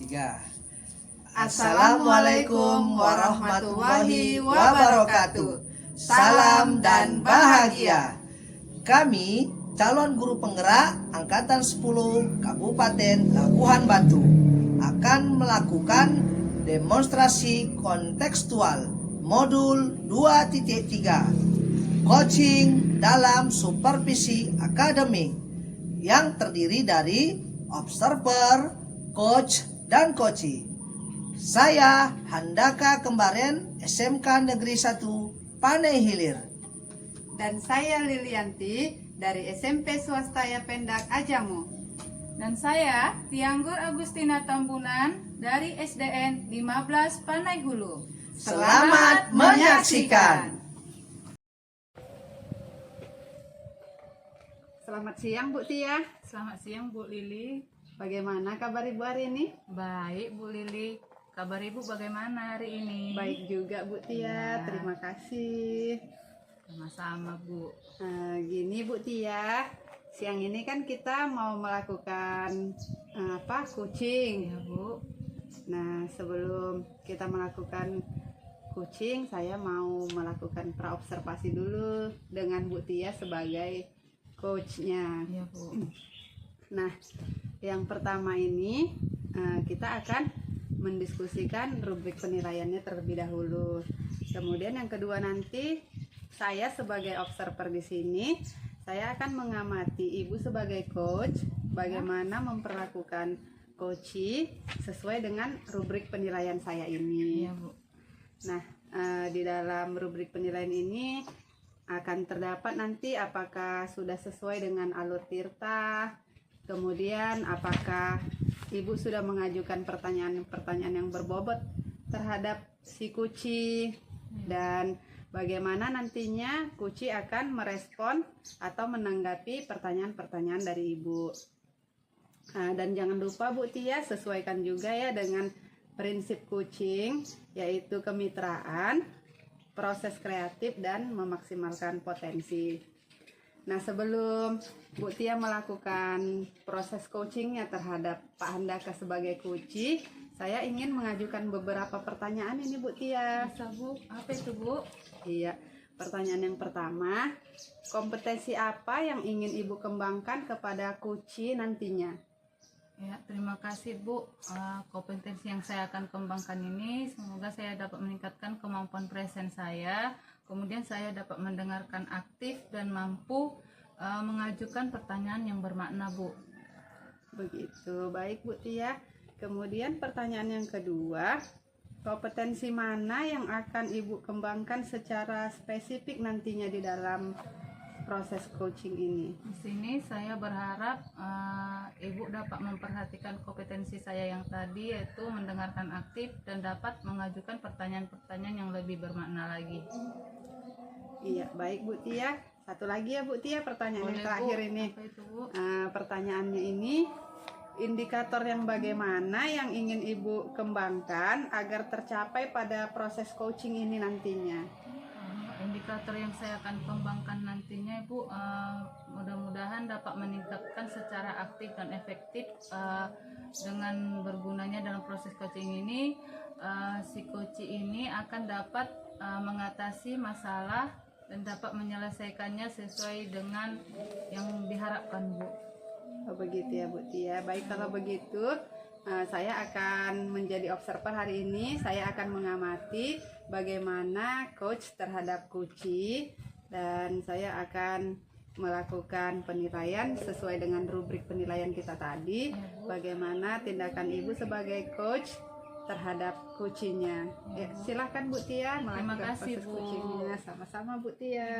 Tiga. Assalamualaikum warahmatullahi wabarakatuh. Salam dan bahagia. Kami calon guru penggerak Angkatan 10 Kabupaten Labuhan Batu akan melakukan demonstrasi kontekstual modul 2.3 coaching dalam supervisi akademik yang terdiri dari observer, coach, dan coachee. Saya Handaka Kembaren SMK Negeri 1 Panai Hilir. Dan saya Lilianti dari SMP Swasta Pendak Ajamu. Dan saya Tianggur Agustina Tambunan dari SDN 15 Panai Hulu. Selamat menyaksikan. Selamat siang Bu Tia. Selamat siang Bu Lili. Bagaimana kabar Ibu hari ini? Baik Bu Lili. Kabar Ibu bagaimana hari ini? Baik juga Bu Tia, Ya. terima kasih. Sama-sama Bu. Gini Bu Tia, siang ini kan kita mau melakukan coaching. Ya Bu. Nah, sebelum kita melakukan coaching, saya mau melakukan praobservasi dulu dengan Bu Tia sebagai coachnya. Ya Bu. Nah, yang pertama ini kita akan mendiskusikan rubrik penilaiannya terlebih dahulu. Kemudian yang kedua nanti saya sebagai observer di sini, saya akan mengamati Ibu sebagai coach bagaimana memperlakukan coachee sesuai dengan rubrik penilaian saya ini. Ya Bu. Nah, di dalam rubrik penilaian ini akan terdapat nanti apakah sudah sesuai dengan alur tirta, kemudian apakah Ibu sudah mengajukan pertanyaan-pertanyaan yang berbobot terhadap si coachee, dan bagaimana nantinya coachee akan merespon atau menanggapi pertanyaan-pertanyaan dari Ibu. Dan jangan lupa Bu Tia, sesuaikan juga ya dengan prinsip coaching, yaitu kemitraan, proses kreatif, dan memaksimalkan potensi. Nah, sebelum Bu Tia melakukan proses coachingnya terhadap Pak Handaka sebagai coachee, saya ingin mengajukan beberapa pertanyaan ini Bu Tia. Bisa Bu. Apa itu Bu? Iya, pertanyaan yang pertama, kompetensi apa yang ingin Ibu kembangkan kepada coachee nantinya? Ya, terima kasih Bu. Kompetensi yang saya akan kembangkan ini semoga saya dapat meningkatkan kemampuan present saya. Kemudian saya dapat mendengarkan aktif dan mampu mengajukan pertanyaan yang bermakna Bu. Begitu, baik Bu Tia. Kemudian pertanyaan yang kedua, kompetensi mana yang akan Ibu kembangkan secara spesifik nantinya di dalam proses coaching ini? Di sini saya berharap Ibu dapat memperhatikan kompetensi saya yang tadi, yaitu mendengarkan aktif dan dapat mengajukan pertanyaan-pertanyaan yang lebih bermakna lagi. Iya, baik Bu Tia. Satu lagi ya Bu Tia, pertanyaan yang Boleh, terakhir Bu. ini. Apa itu Bu? Pertanyaannya ini, indikator yang bagaimana yang ingin Ibu kembangkan agar tercapai pada proses coaching ini nantinya? Indikator yang saya akan kembangkan nantinya Ibu, mudah-mudahan dapat meningkatkan secara aktif dan efektif dengan bergunanya dalam proses coaching ini. Si coachee ini akan dapat mengatasi masalah dan dapat menyelesaikannya sesuai dengan yang diharapkan Bu. Oh, begitu ya Bu Tia. Baik, kalau begitu saya akan menjadi observer hari ini. Saya akan mengamati bagaimana coach terhadap coachee, dan saya akan melakukan penilaian sesuai dengan rubrik penilaian kita tadi. Bagaimana tindakan Ibu sebagai coach terhadap coachee-nya. Ya, silahkan Bu Tia Terima melakukan kasih, proses Bu. coaching-nya. Sama-sama Bu Tia.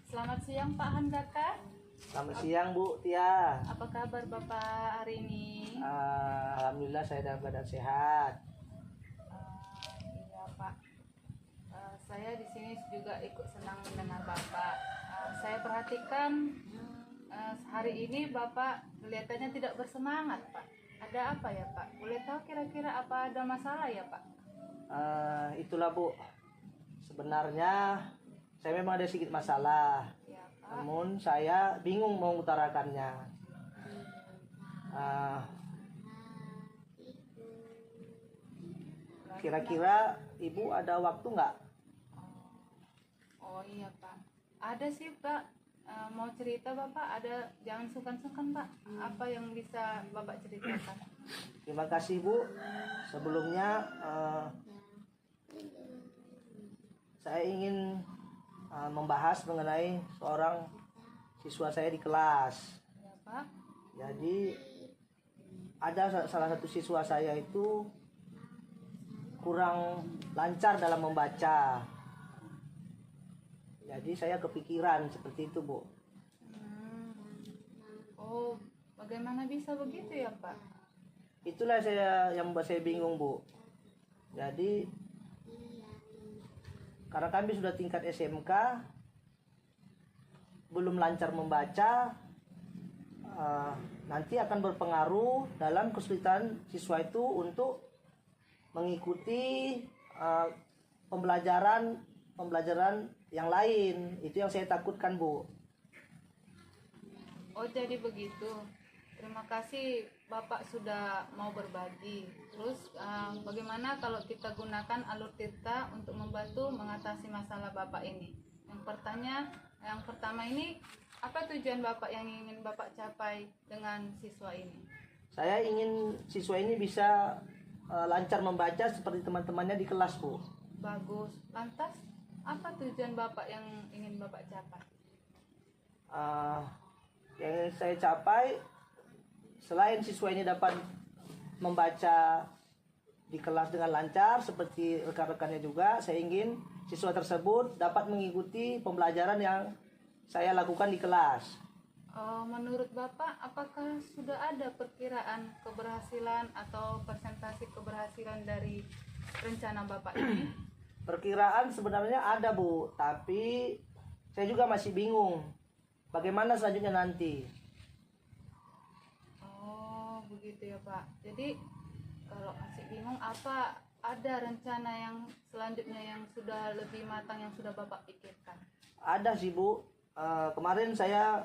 Selamat siang Pak Handaka. Selamat siang Bu Tia. Apa kabar Bapak hari ini? Alhamdulillah saya dalam keadaan sehat. Iya Pak. Saya di sini juga ikut senang mendengar Bapak. Saya perhatikan hari ini Bapak kelihatannya tidak bersemangat Pak. Ada apa ya Pak? Boleh tahu kira-kira apa ada masalah ya Pak? Itulah Bu. Sebenarnya saya memang ada sedikit masalah. Ya Pak. Namun saya bingung mengutarakannya. Kira-kira Ibu ada waktu nggak? Oh iya Pak, ada sih Pak. Mau cerita Bapak, ada, jangan sungkan-sungkan Pak. Apa yang bisa Bapak ceritakan? Terima kasih Bu. Sebelumnya saya ingin membahas mengenai seorang siswa saya di kelas. Ya Pak. Jadi ada salah satu siswa saya itu kurang lancar dalam membaca. Jadi saya kepikiran seperti itu Bu. Oh, bagaimana bisa begitu ya Pak? Itulah yang membuat saya bingung Bu. Jadi karena kami sudah tingkat SMK, belum lancar membaca, nanti akan berpengaruh dalam kesulitan siswa itu untuk mengikuti pembelajaran yang lain. Itu yang saya takutkan Bu. Oh jadi begitu. Terima kasih Bapak sudah mau berbagi. Terus bagaimana kalau kita gunakan alur tirta untuk membantu mengatasi masalah Bapak ini? Yang pertama ini, apa tujuan Bapak yang ingin Bapak capai dengan siswa ini? Saya ingin siswa ini bisa lancar membaca seperti teman-temannya di kelas Bu. Bagus. Lantas apa tujuan Bapak yang ingin Bapak capai? Yang ingin saya capai, selain siswa ini dapat membaca di kelas dengan lancar seperti rekan-rekannya juga, saya ingin siswa tersebut dapat mengikuti pembelajaran yang saya lakukan di kelas. Menurut Bapak, apakah sudah ada perkiraan keberhasilan atau persentase keberhasilan dari rencana Bapak ini? Perkiraan sebenarnya ada Bu, tapi saya juga masih bingung bagaimana selanjutnya nanti. Oh begitu ya Pak. Jadi kalau masih bingung, apa ada rencana yang selanjutnya yang sudah lebih matang yang sudah Bapak pikirkan? Ada sih Bu. Kemarin saya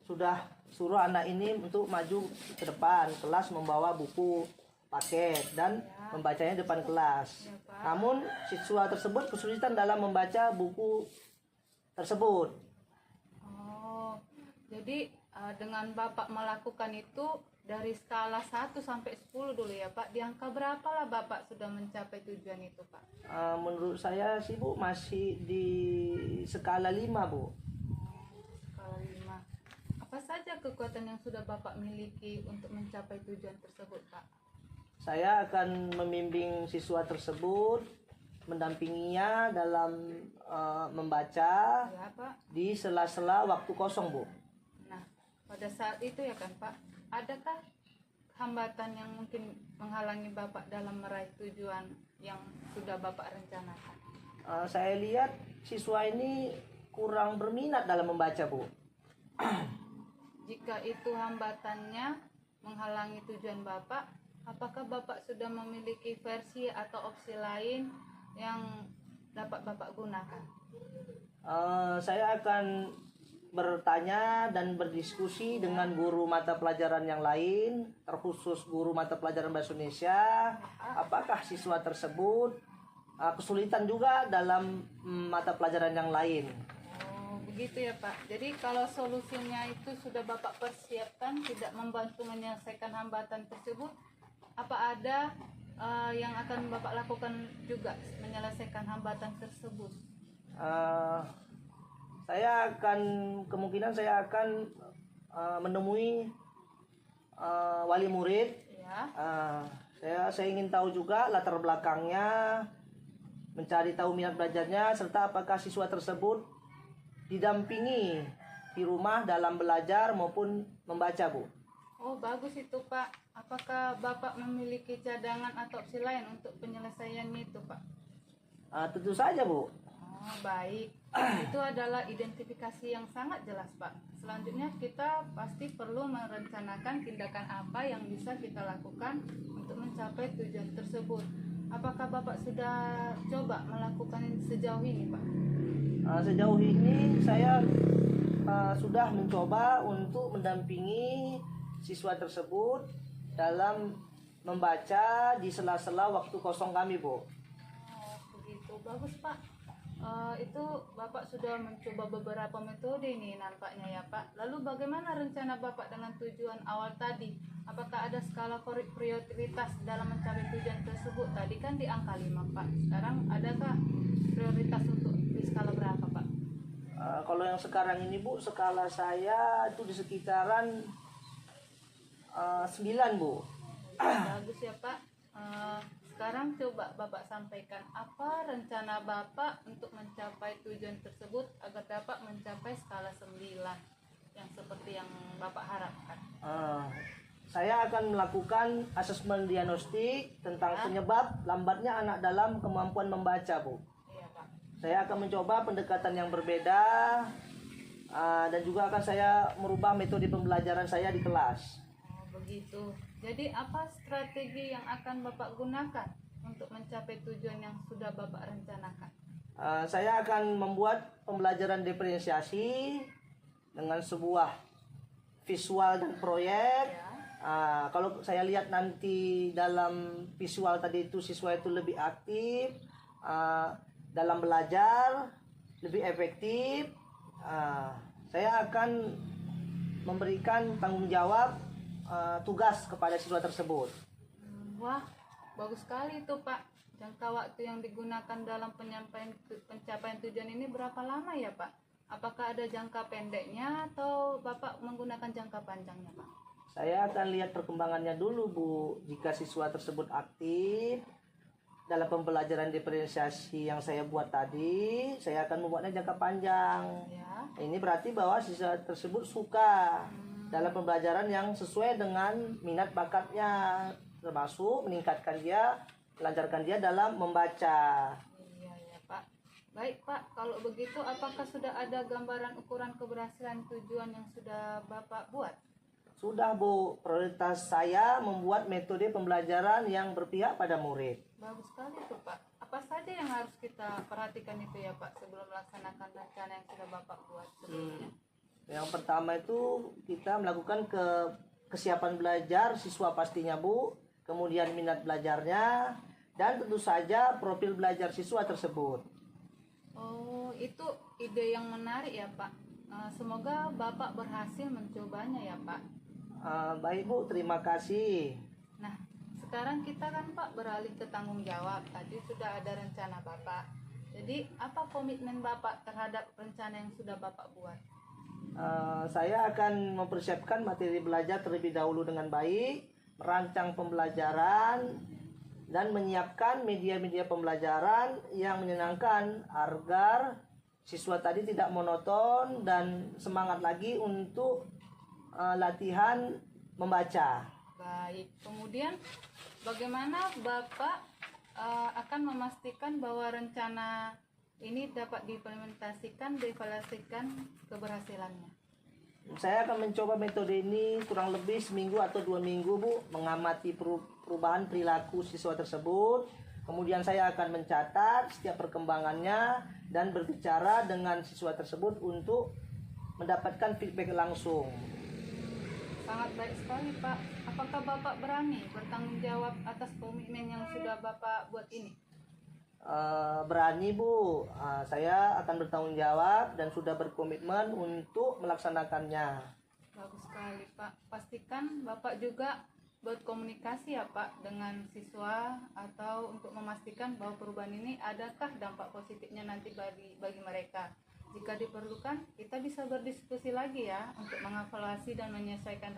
sudah suruh anak ini untuk maju ke depan kelas membawa buku paket dan membacanya depan kelas. Namun siswa tersebut kesulitan dalam membaca buku tersebut. Oh, jadi dengan Bapak melakukan itu dari skala 1 sampai 10 dulu ya Pak. Di angka berapa lah Bapak sudah mencapai tujuan itu Pak? Menurut saya sih Bu masih di skala 5 Bu. Skala 5. Apa saja kekuatan yang sudah Bapak miliki untuk mencapai tujuan tersebut Pak? Saya akan membimbing siswa tersebut, mendampinginya dalam membaca Ya Pak. di sela-sela waktu kosong Bu. Nah, pada saat itu ya kan Pak, adakah hambatan yang mungkin menghalangi Bapak dalam meraih tujuan yang sudah Bapak rencanakan? Saya lihat siswa ini kurang berminat dalam membaca Bu. Jika itu hambatannya menghalangi tujuan Bapak, apakah Bapak sudah memiliki versi atau opsi lain yang dapat Bapak gunakan? Saya akan bertanya dan berdiskusi dengan guru mata pelajaran yang lain, terkhusus guru mata pelajaran Bahasa Indonesia. Apakah siswa tersebut kesulitan juga dalam mata pelajaran yang lain? Oh, begitu ya Pak. Jadi kalau solusinya itu sudah Bapak persiapkan, tidak membantu menyelesaikan hambatan tersebut, apa ada yang akan Bapak lakukan juga menyelesaikan hambatan tersebut? Kemungkinan saya akan menemui wali murid. Ya. Saya ingin tahu juga latar belakangnya, mencari tahu minat belajarnya, serta apakah siswa tersebut didampingi di rumah dalam belajar maupun membaca Bu. Oh bagus itu Pak. Apakah Bapak memiliki cadangan atau opsi lain untuk penyelesaiannya itu Pak? Tentu saja Bu. Oh baik. Itu adalah identifikasi yang sangat jelas Pak. Selanjutnya kita pasti perlu merencanakan tindakan apa yang bisa kita lakukan untuk mencapai tujuan tersebut. Apakah Bapak sudah coba melakukan sejauh ini Pak? Sejauh ini saya sudah mencoba untuk mendampingi siswa tersebut dalam membaca di sela-sela waktu kosong kami, Bu. Oh, begitu. Bagus, Pak. Itu Bapak sudah mencoba beberapa metode nih nampaknya ya, Pak. Lalu bagaimana rencana Bapak dengan tujuan awal tadi? Apakah ada skala prioritas dalam mencapai tujuan tersebut? Tadi kan di angka 5, Pak. Sekarang adakah prioritas untuk di skala berapa, Pak? Kalau yang sekarang ini, Bu, skala saya itu di sekitaran 9, Bu. Bagus ya, Pak. Sekarang coba Bapak sampaikan apa rencana Bapak untuk mencapai tujuan tersebut agar dapat mencapai skala 9 yang seperti yang Bapak harapkan. Saya akan melakukan asesmen diagnostik tentang penyebab lambatnya anak dalam kemampuan membaca, Bu. Iya, Pak. Saya akan mencoba pendekatan yang berbeda dan juga akan saya merubah metode pembelajaran saya di kelas. Oh, begitu. Jadi apa strategi yang akan Bapak gunakan untuk mencapai tujuan yang sudah Bapak rencanakan? Saya akan membuat pembelajaran diferensiasi dengan sebuah visual dan proyek. Kalau saya lihat nanti dalam visual tadi itu siswa itu lebih aktif dalam belajar, lebih efektif. Saya akan memberikan tanggung jawab tugas kepada siswa tersebut. Wah, bagus sekali itu, Pak. Jangka waktu yang digunakan dalam pencapaian tujuan ini berapa lama ya, Pak? Apakah ada jangka pendeknya atau Bapak menggunakan jangka panjangnya, Pak? Saya akan lihat perkembangannya dulu, Bu. Jika siswa tersebut aktif dalam pembelajaran diferensiasi yang saya buat tadi, saya akan membuatnya jangka panjang. Ya. Ini berarti bahwa siswa tersebut suka dalam pembelajaran yang sesuai dengan minat bakatnya, termasuk meningkatkan dia, melancarkan dia dalam membaca. Iya ya, Pak. Baik, Pak. Kalau begitu apakah sudah ada gambaran ukuran keberhasilan tujuan yang sudah Bapak buat? Sudah, Bu. Prioritas saya membuat metode pembelajaran yang berpihak pada murid. Bagus sekali tuh, Pak. Apa saja yang harus kita perhatikan itu ya, Pak, sebelum melaksanakan rencana yang sudah Bapak buat sebelumnya? Yang pertama itu kita melakukan kesiapan belajar siswa pastinya, Bu. Kemudian minat belajarnya dan tentu saja profil belajar siswa tersebut. Oh, itu ide yang menarik ya, Pak. Semoga Bapak berhasil mencobanya ya, Pak. Baik, Bu, terima kasih. Nah, sekarang kita kan, Pak, beralih ke tanggung jawab. Tadi sudah ada rencana Bapak. Jadi, apa komitmen Bapak terhadap rencana yang sudah Bapak buat? Saya akan mempersiapkan materi belajar terlebih dahulu dengan baik, merancang pembelajaran, dan menyiapkan media-media pembelajaran yang menyenangkan agar siswa tadi tidak monoton dan semangat lagi untuk latihan membaca. Baik, kemudian bagaimana Bapak akan memastikan bahwa rencana ini dapat diimplementasikan, dievaluasikan keberhasilannya? Saya akan mencoba metode ini kurang lebih seminggu atau 2 minggu, Bu, mengamati perubahan perilaku siswa tersebut. Kemudian saya akan mencatat setiap perkembangannya dan berbicara dengan siswa tersebut untuk mendapatkan feedback langsung. Sangat baik sekali, Pak. Apakah Bapak berani bertanggung jawab atas komitmen yang sudah Bapak buat ini? Berani, Bu. Saya akan bertanggung jawab dan sudah berkomitmen untuk melaksanakannya. Bagus sekali, Pak. Pastikan Bapak juga berkomunikasi ya, Pak, dengan siswa atau untuk memastikan bahwa perubahan ini adakah dampak positifnya nanti bagi mereka. Jika diperlukan, kita bisa berdiskusi lagi ya untuk mengevaluasi dan menyesuaikan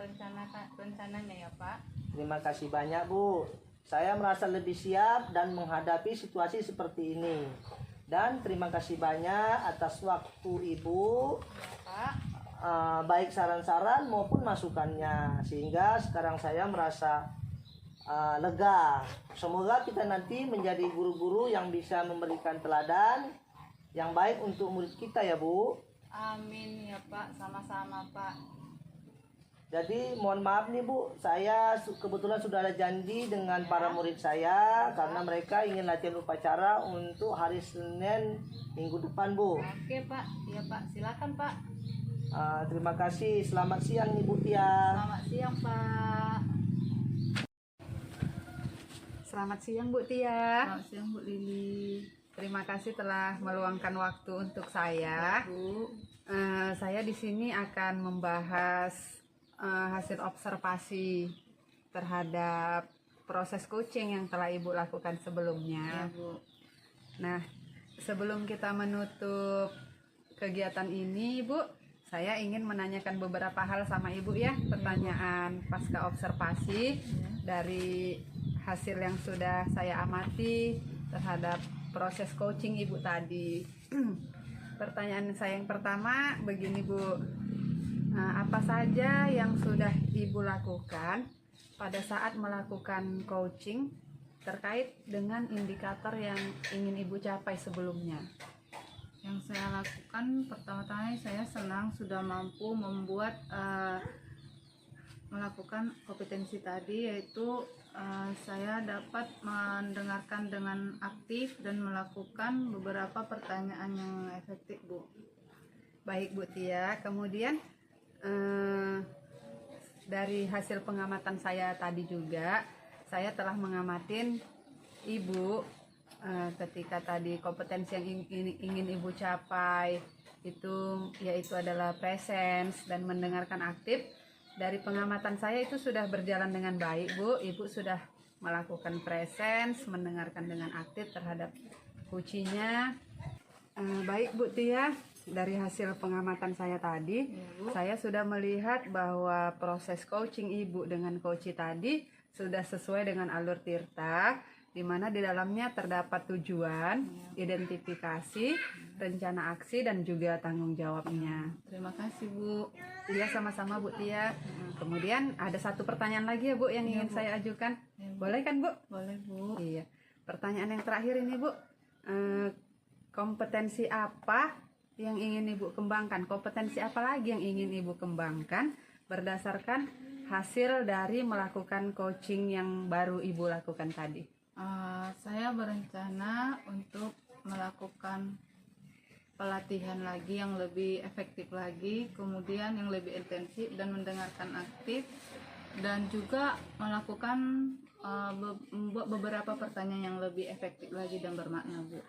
rencananya ya, Pak. Terima kasih banyak, Bu. Saya merasa lebih siap dan menghadapi situasi seperti ini. Dan terima kasih banyak atas waktu Ibu, Ya, Pak. baik saran-saran maupun masukannya. Sehingga sekarang saya merasa lega. Semoga kita nanti menjadi guru-guru yang bisa memberikan teladan yang baik untuk murid kita ya, Bu. Amin ya, Pak. Sama-sama, Pak. Jadi mohon maaf nih, Bu, saya kebetulan sudah ada janji dengan para murid saya karena mereka ingin latihan upacara untuk hari Senin minggu depan, Bu. Oke, Pak. Iya, Pak. Silakan, Pak. Terima kasih. Selamat siang, Ibu Tia. Selamat siang, Pak. Selamat siang Bu Tia. Selamat siang Bu Lili. Terima kasih telah meluangkan waktu untuk saya. Bu, Saya di sini akan membahas hasil observasi terhadap proses coaching yang telah Ibu lakukan ya sebelumnya. Bu. Nah, sebelum kita menutup kegiatan ini, Ibu, saya ingin menanyakan beberapa hal sama Ibu ya, pertanyaan pasca observasi dari hasil yang sudah saya amati terhadap proses coaching Ibu tadi. Pertanyaan saya yang pertama begini Bu, apa saja yang sudah Ibu lakukan pada saat melakukan coaching terkait dengan indikator yang ingin Ibu capai sebelumnya? Yang saya lakukan pertama-tama saya senang sudah mampu membuat melakukan kompetensi tadi, yaitu saya dapat mendengarkan dengan aktif dan melakukan beberapa pertanyaan yang efektif Bu. Baik Bu Tia, kemudian dari hasil pengamatan saya tadi juga, saya telah mengamatin Ibu ketika tadi kompetensi yang ingin Ibu capai itu yaitu adalah presence dan mendengarkan aktif. Dari pengamatan saya itu sudah berjalan dengan baik Bu. Ibu sudah melakukan presence, mendengarkan dengan aktif terhadap coachingnya. Baik Bu Tia, dari hasil pengamatan saya tadi, saya sudah melihat bahwa proses coaching Ibu dengan coach tadi sudah sesuai dengan alur Tirta, di mana di dalamnya terdapat tujuan, identifikasi, rencana aksi, dan juga tanggung jawabnya. Terima kasih Bu. Iya, sama-sama Bu Tia. Kemudian ada satu pertanyaan lagi ya Bu yang ingin saya ajukan. Boleh kan Bu? Boleh Bu. Iya. Pertanyaan yang terakhir ini Bu, kompetensi apa yang ingin Ibu kembangkan? Kompetensi apa lagi yang ingin Ibu kembangkan berdasarkan hasil dari melakukan coaching yang baru Ibu lakukan tadi? Saya berencana untuk melakukan pelatihan lagi yang lebih efektif lagi, kemudian yang lebih intensif dan mendengarkan aktif, dan juga melakukan membuat beberapa pertanyaan yang lebih efektif lagi dan bermakna Bu.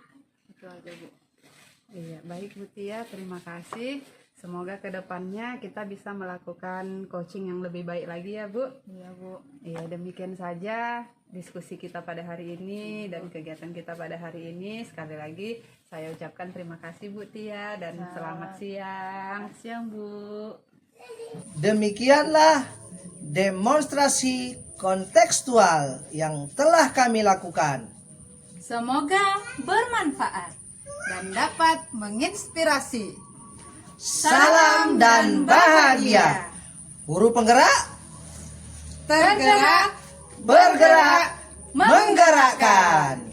Itu aja Bu. Iya, baik Bu Tia, terima kasih. Semoga kedepannya kita bisa melakukan coaching yang lebih baik lagi ya Bu. Iya Bu. Iya, demikian saja diskusi kita pada hari ini dan kegiatan kita pada hari ini. Sekali lagi saya ucapkan terima kasih Bu Tia dan selamat siang. Selamat siang Bu. Demikianlah demonstrasi kontekstual yang telah kami lakukan. Semoga bermanfaat dan dapat menginspirasi. Salam dan bahagia. Guru penggerak, Tergerak, bergerak, menggerakkan.